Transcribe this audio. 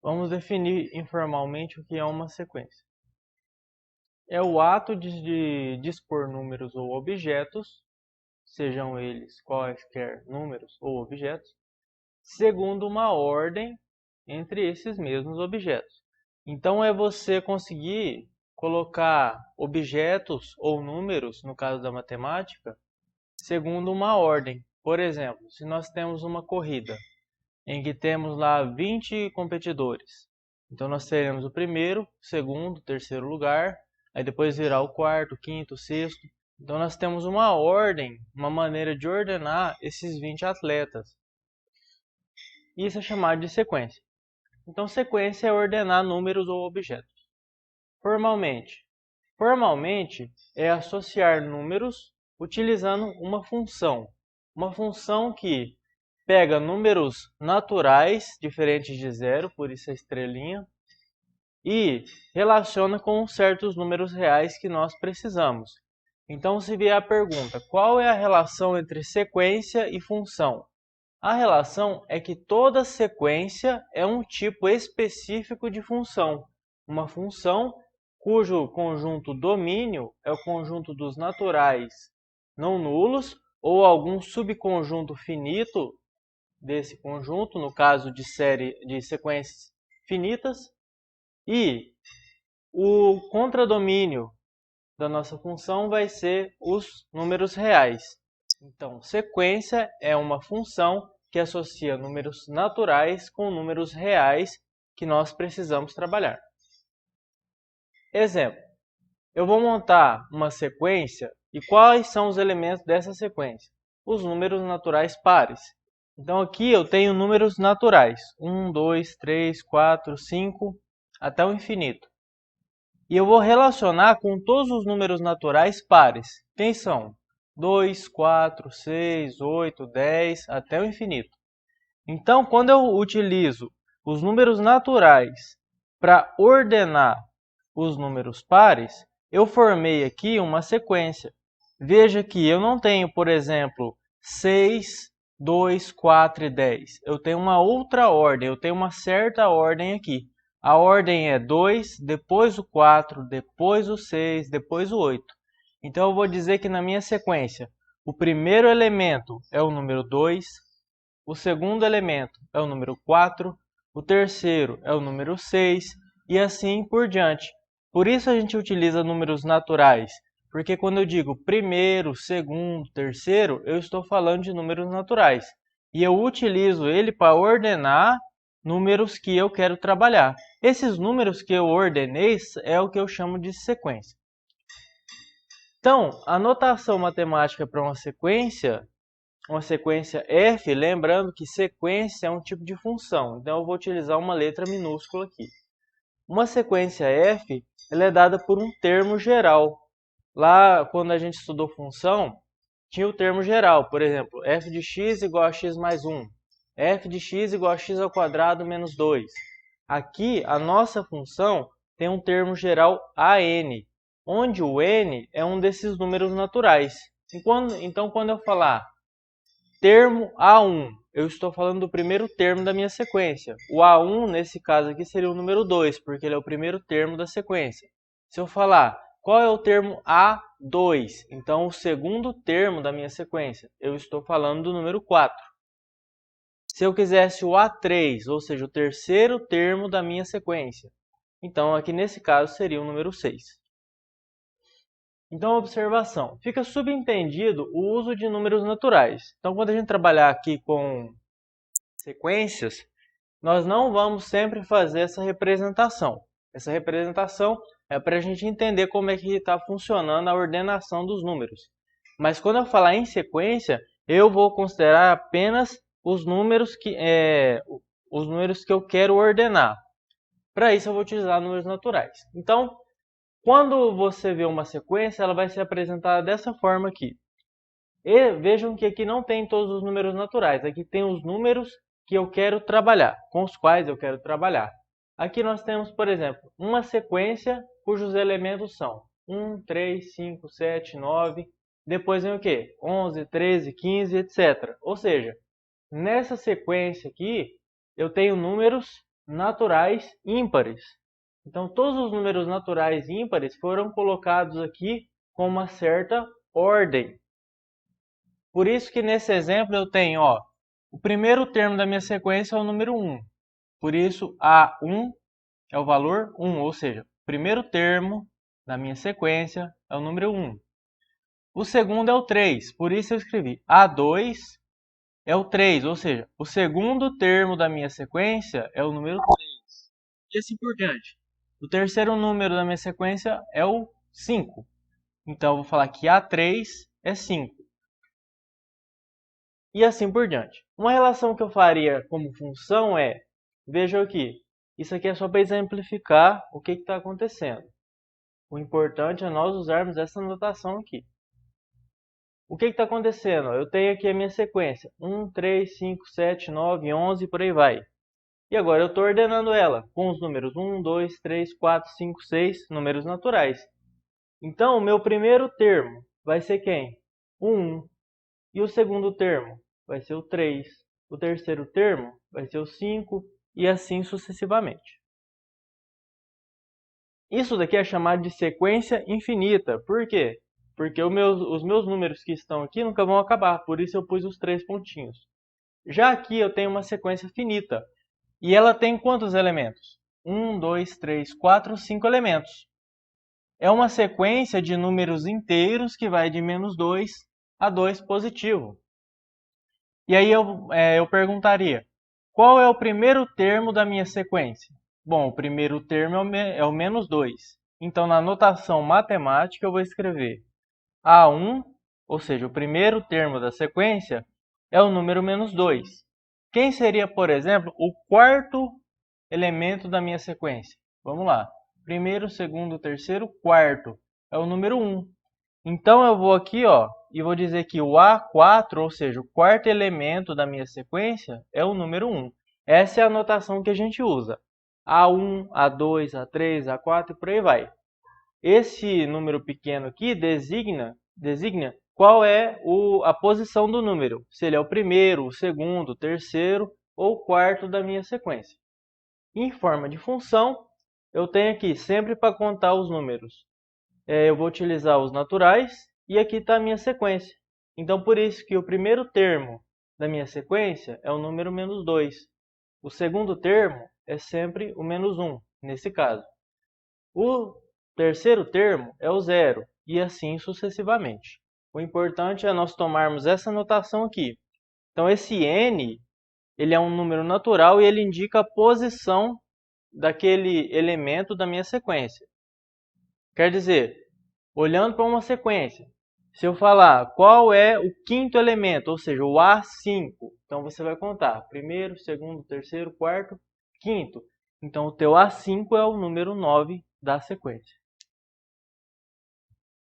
Vamos definir informalmente o que é uma sequência. É o ato de dispor números ou objetos, sejam eles quaisquer números ou objetos, segundo uma ordem entre esses mesmos objetos. Então é você conseguir colocar objetos ou números, no caso da matemática, segundo uma ordem. Por exemplo, se nós temos uma corrida em que temos lá 20 competidores, então nós teremos o primeiro, segundo, terceiro lugar, aí depois virá o quarto, quinto, sexto. Então nós temos uma ordem, uma maneira de ordenar esses 20 atletas. Isso é chamado de sequência. Então sequência é ordenar números ou objetos. Formalmente. Formalmente é associar números utilizando uma função. Uma função que pega números naturais, diferentes de zero, por isso a estrelinha, e relaciona com certos números reais que nós precisamos. Então, se vier a pergunta, qual é a relação entre sequência e função? A relação é que toda sequência é um tipo específico de função. Uma função cujo conjunto domínio é o conjunto dos naturais não nulos ou algum subconjunto finito desse conjunto, no caso de sequências finitas, e o contradomínio da nossa função vai ser os números reais. Então, sequência é uma função que associa números naturais com números reais que nós precisamos trabalhar. Exemplo, eu vou montar uma sequência e quais são os elementos dessa sequência? Os números naturais pares. Então aqui eu tenho números naturais, 1, 2, 3, 4, 5, até o infinito. E eu vou relacionar com todos os números naturais pares. Quem são? 2, 4, 6, 8, 10, até o infinito. Então, quando eu utilizo os números naturais para ordenar os números pares, eu formei aqui uma sequência. Veja que eu não tenho, por exemplo, 6, 2, 4 e 10. Eu tenho uma outra ordem, eu tenho uma certa ordem aqui. A ordem é 2, depois o 4, depois o 6, depois o 8. Então eu vou dizer que na minha sequência, o primeiro elemento é o número 2, o segundo elemento é o número 4, o terceiro é o número 6 e assim por diante. Por isso a gente utiliza números naturais, porque quando eu digo primeiro, segundo, terceiro, eu estou falando de números naturais. E eu utilizo ele para ordenar números que eu quero trabalhar. Esses números que eu ordenei é o que eu chamo de sequência. Então, a notação matemática para uma sequência f, lembrando que sequência é um tipo de função. Então, eu vou utilizar uma letra minúscula aqui. Uma sequência f ela é dada por um termo geral. Lá, quando a gente estudou função, tinha o termo geral. Por exemplo, f de x igual a x mais 1. F de x igual a x ao quadrado menos 2. Aqui, a nossa função tem um termo geral AN, onde o n é um desses números naturais. Então, quando eu falar termo A1, eu estou falando do primeiro termo da minha sequência. O A1, nesse caso aqui, seria o número 2, porque ele é o primeiro termo da sequência. Se eu falar qual é o termo A2, então o segundo termo da minha sequência, eu estou falando do número 4. Se eu quisesse o A3, ou seja, o terceiro termo da minha sequência, então aqui nesse caso seria o número 6. Então, observação. Fica subentendido o uso de números naturais. Então, quando a gente trabalhar aqui com sequências, nós não vamos sempre fazer essa representação. Essa representação é para a gente entender como é que está funcionando a ordenação dos números. Mas quando eu falar em sequência, eu vou considerar apenas os números que eu quero ordenar. Para isso, eu vou utilizar números naturais. Então, quando você vê uma sequência, ela vai ser apresentada dessa forma aqui. E vejam que aqui não tem todos os números naturais. Aqui tem os números que eu quero trabalhar, com os quais eu quero trabalhar. Aqui nós temos, por exemplo, uma sequência cujos elementos são 1, 3, 5, 7, 9. Depois vem o quê? 11, 13, 15, etc. Ou seja, nessa sequência aqui, eu tenho números naturais ímpares. Então, todos os números naturais ímpares foram colocados aqui com uma certa ordem. Por isso que nesse exemplo eu tenho, o primeiro termo da minha sequência é o número 1. Por isso, A1 é o valor 1, ou seja, o primeiro termo da minha sequência é o número 1. O segundo é o 3, por isso eu escrevi A2 é o 3, ou seja, o segundo termo da minha sequência é o número 3. E assim por diante. O terceiro número da minha sequência é o 5. Então eu vou falar que A3 é 5. E assim por diante. Uma relação que eu faria como função é, veja aqui, isso aqui é só para exemplificar o que está acontecendo. O importante é nós usarmos essa notação aqui. O que está acontecendo? Eu tenho aqui a minha sequência, 1, 3, 5, 7, 9, 11, por aí vai. E agora eu estou ordenando ela com os números 1, 2, 3, 4, 5, 6, números naturais. Então, o meu primeiro termo vai ser quem? O 1. E o segundo termo vai ser o 3. O terceiro termo vai ser o 5 e assim sucessivamente. Isso daqui é chamado de sequência infinita. Por quê? Porque os meus números que estão aqui nunca vão acabar, por isso eu pus os 3 pontinhos. Já aqui eu tenho uma sequência finita. E ela tem quantos elementos? 1, 2, 3, 4, 5 elementos. É uma sequência de números inteiros que vai de menos 2 a 2 positivo. E aí eu perguntaria, qual é o primeiro termo da minha sequência? Bom, o primeiro termo é o menos 2. Então, na notação matemática, eu vou escrever A1, ou seja, o primeiro termo da sequência, é o número menos 2. Quem seria, por exemplo, o quarto elemento da minha sequência? Vamos lá. Primeiro, segundo, terceiro, quarto. É o número 1. Então, eu vou aqui e vou dizer que o A4, ou seja, o quarto elemento da minha sequência, é o número 1. Essa é a notação que a gente usa. A1, A2, A3, A4 e por aí vai. Esse número pequeno aqui designa qual é a posição do número. Se ele é o primeiro, o segundo, o terceiro ou o quarto da minha sequência. Em forma de função, eu tenho aqui sempre para contar os números. Eu vou utilizar os naturais e aqui está a minha sequência. Então, por isso que o primeiro termo da minha sequência é o número menos 2. O segundo termo é sempre o menos 1, nesse caso. O terceiro termo é o 0 e assim sucessivamente. O importante é nós tomarmos essa notação aqui. Então, esse n ele é um número natural e ele indica a posição daquele elemento da minha sequência. Quer dizer, olhando para uma sequência, se eu falar qual é o quinto elemento, ou seja, o A5, então você vai contar primeiro, segundo, terceiro, quarto, quinto. Então o teu A5 é o número 9 da sequência.